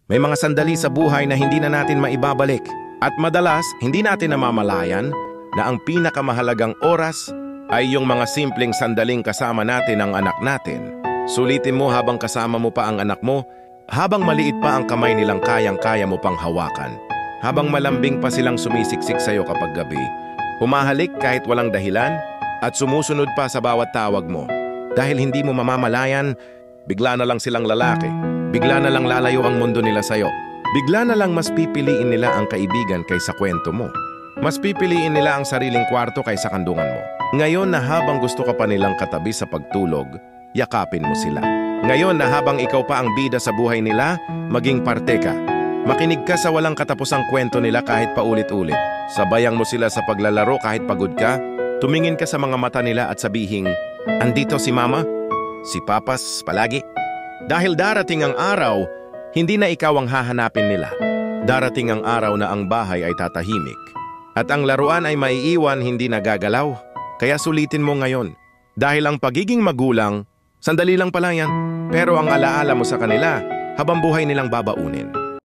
May mga sandali sa buhay na hindi na natin maibabalik. At madalas, hindi natin namamalayan na ang pinakamahalagang oras ay yung mga simpleng sandaling kasama natin ang anak natin. Sulitin mo habang kasama mo pa ang anak mo, habang maliit pa ang kamay nilang kayang-kaya mo pang hawakan. Habang malambing pa silang sumisiksik sa'yo kapag gabi, humahalik kahit walang dahilan at sumusunod pa sa bawat tawag mo. Dahil hindi mo mamamalayan, bigla na lang silang lalaki. Bigla na lang lalayo ang mundo nila sa'yo. Bigla na lang mas pipiliin nila ang kaibigan kaysa kwento mo. Mas pipiliin nila ang sariling kwarto kaysa kandungan mo. Ngayon na habang gusto ka pa nilang katabi sa pagtulog, yakapin mo sila. Ngayon na habang ikaw pa ang bida sa buhay nila, maging parte ka. Makinig ka sa walang katapusang kwento nila kahit paulit-ulit. Sabayang mo sila sa paglalaro kahit pagod ka. Tumingin ka sa mga mata nila at sabihing, andito si Mama, si Papas palagi. Dahil darating ang araw, hindi na ikaw ang hahanapin nila. Darating ang araw na ang bahay ay tatahimik. At ang laruan ay maiiwan, hindi nagagalaw. Kaya sulitin mo ngayon. Dahil ang pagiging magulang, sandali lang pala yan. Pero ang alaala mo sa kanila, habang buhay nilang babaunin.